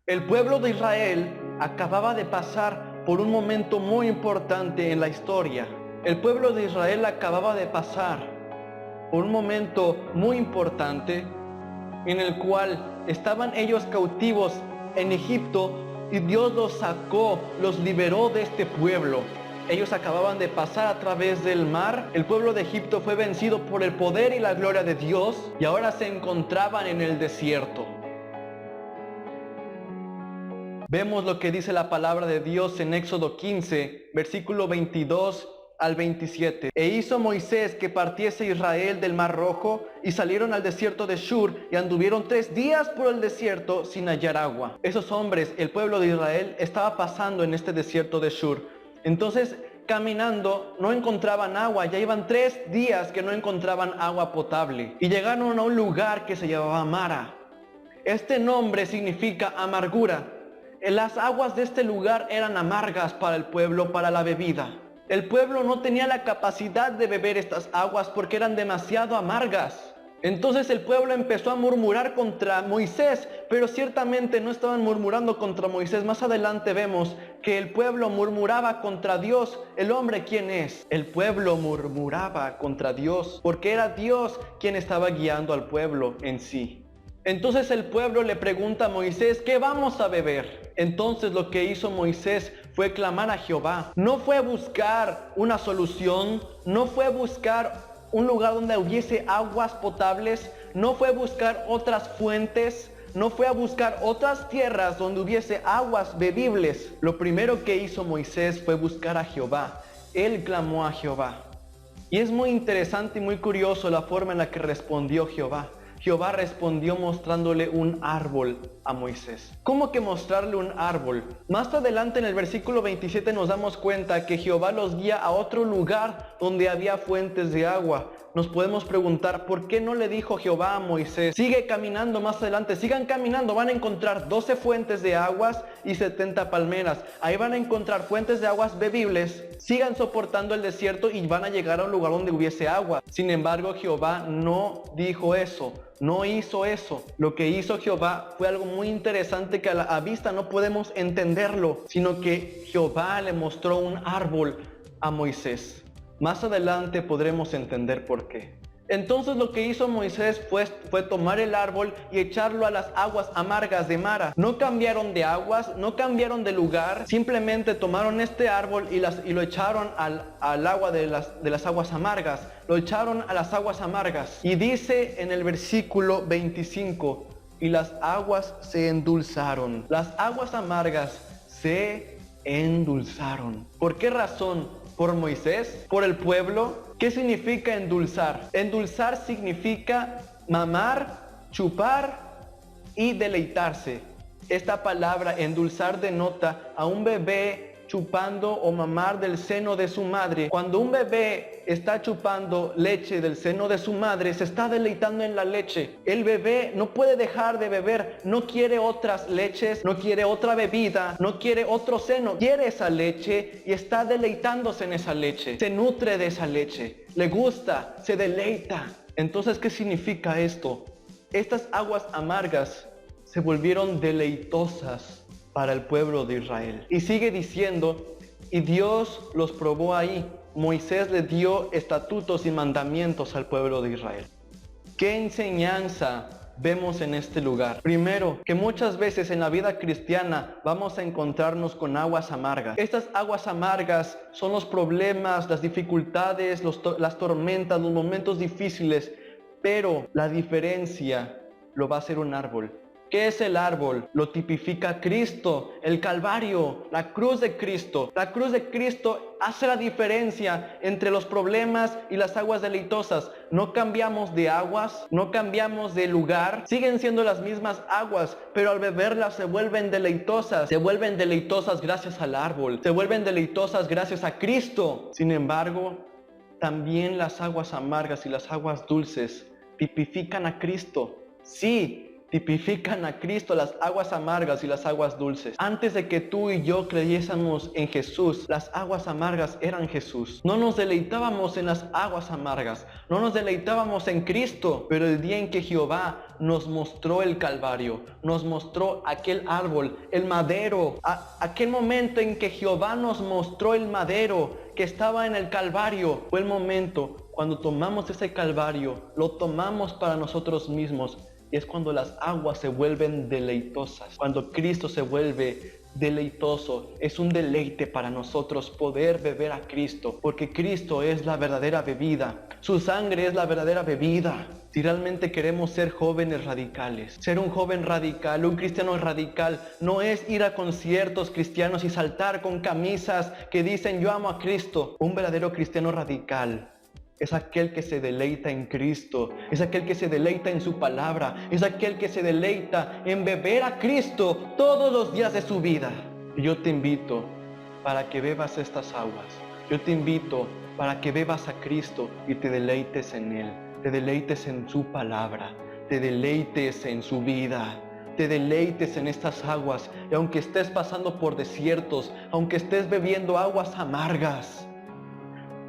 El pueblo de Israel acababa de pasar por un momento muy importante en la historia. El pueblo de Israel acababa de pasar por un momento muy importante en el cual estaban ellos cautivos en Egipto y Dios los sacó, los liberó de este pueblo. Ellos acababan de pasar a través del mar. El pueblo de Egipto fue vencido por el poder y la gloria de Dios y ahora se encontraban en el desierto. Vemos lo que dice la palabra de Dios en Éxodo 15, versículo 22 al 27. E hizo Moisés que partiese Israel del mar Rojo, y salieron al desierto de Shur, y anduvieron 3 días por el desierto sin hallar agua. Esos hombres, el pueblo de Israel, estaba pasando en este desierto de Shur. Entonces, caminando, no encontraban agua. Ya iban 3 días que no encontraban agua potable. Y llegaron a un lugar que se llamaba Mara. Este nombre significa amargura. Las aguas de este lugar eran amargas para el pueblo, para la bebida. El pueblo no tenía la capacidad de beber estas aguas porque eran demasiado amargas. Entonces el pueblo empezó a murmurar contra Moisés, pero ciertamente no estaban murmurando contra Moisés. Más adelante vemos que el pueblo murmuraba contra Dios. ¿El hombre quién es? El pueblo murmuraba contra Dios porque era Dios quien estaba guiando al pueblo en sí. Entonces el pueblo le pregunta a Moisés, ¿qué vamos a beber? Entonces lo que hizo Moisés fue clamar a Jehová. No fue a buscar una solución, no fue a buscar un lugar donde hubiese aguas potables, no fue a buscar otras fuentes, no fue a buscar otras tierras donde hubiese aguas bebibles. Lo primero que hizo Moisés fue buscar a Jehová. Él clamó a Jehová. Y es muy interesante y muy curioso la forma en la que respondió Jehová. Jehová respondió mostrándole un árbol a Moisés. ¿Cómo que mostrarle un árbol? Más adelante en el versículo 27 nos damos cuenta que Jehová los guía a otro lugar donde había fuentes de agua. Nos podemos preguntar, ¿por qué no le dijo Jehová a Moisés? Sigue caminando más adelante, sigan caminando, van a encontrar 12 fuentes de aguas y 70 palmeras. Ahí van a encontrar fuentes de aguas bebibles. Sigan soportando el desierto y van a llegar a un lugar donde hubiese agua. Sin embargo, Jehová no dijo eso. No hizo eso. Lo que hizo Jehová fue algo muy interesante que a vista no podemos entenderlo, sino que Jehová le mostró un árbol a Moisés. Más adelante podremos entender por qué. Entonces lo que hizo Moisés fue tomar el árbol y echarlo a las aguas amargas de Mara. No cambiaron de aguas, no cambiaron de lugar, simplemente tomaron este árbol y lo echaron al agua de las aguas amargas. Lo echaron a las aguas amargas. Y dice en el versículo 25, y las aguas se endulzaron. Las aguas amargas se endulzaron. ¿Por qué razón? ¿Por Moisés? ¿Por el pueblo? ¿Qué significa endulzar? Endulzar significa mamar, chupar y deleitarse. Esta palabra endulzar denota a un bebé chupando o mamar del seno de su madre. Cuando un bebé está chupando leche del seno de su madre, se está deleitando en la leche. El bebé no puede dejar de beber, no quiere otras leches, no quiere otra bebida, no quiere otro seno, quiere esa leche y está deleitándose en esa leche. Se nutre de esa leche, le gusta, se deleita. Entonces, ¿qué significa esto? Estas aguas amargas se volvieron deleitosas para el pueblo de Israel. Y sigue diciendo, y Dios los probó ahí. Moisés le dio estatutos y mandamientos al pueblo de Israel. ¿Qué enseñanza vemos en este lugar? Primero, que muchas veces en la vida cristiana vamos a encontrarnos con aguas amargas. Estas aguas amargas son los problemas, las dificultades, las tormentas, los momentos difíciles, pero la diferencia lo va a hacer un árbol. ¿Qué es el árbol? Lo tipifica Cristo, el Calvario, la cruz de Cristo. La cruz de Cristo hace la diferencia entre los problemas y las aguas deleitosas. No cambiamos de aguas, no cambiamos de lugar. Siguen siendo las mismas aguas, pero al beberlas se vuelven deleitosas. Se vuelven deleitosas gracias al árbol. Se vuelven deleitosas gracias a Cristo. Sin embargo, también las aguas amargas y las aguas dulces tipifican a Cristo. Sí, tipifican a Cristo, las aguas amargas y las aguas dulces. Antes de que tú y yo creyésemos en Jesús, las aguas amargas eran Jesús. No nos deleitábamos en las aguas amargas, no nos deleitábamos en Cristo, pero el día en que Jehová nos mostró el Calvario, nos mostró aquel árbol, el madero, aquel momento en que Jehová nos mostró el madero que estaba en el Calvario, fue el momento cuando tomamos ese Calvario, lo tomamos para nosotros mismos. Y es cuando las aguas se vuelven deleitosas, cuando Cristo se vuelve deleitoso. Es un deleite para nosotros poder beber a Cristo, porque Cristo es la verdadera bebida, su sangre es la verdadera bebida. Si realmente queremos ser jóvenes radicales, ser un joven radical, un cristiano radical, no es ir a conciertos cristianos y saltar con camisas que dicen yo amo a Cristo. Un verdadero cristiano radical es aquel que se deleita en Cristo, es aquel que se deleita en su palabra, es aquel que se deleita en beber a Cristo todos los días de su vida. Y yo te invito para que bebas estas aguas. Yo te invito para que bebas a Cristo y te deleites en Él, te deleites en su palabra, te deleites en su vida, te deleites en estas aguas. Y aunque estés pasando por desiertos, aunque estés bebiendo aguas amargas,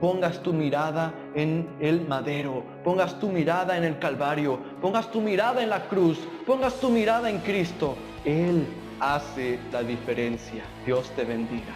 pongas tu mirada en el madero, pongas tu mirada en el Calvario, pongas tu mirada en la cruz, pongas tu mirada en Cristo. Él hace la diferencia. Dios te bendiga.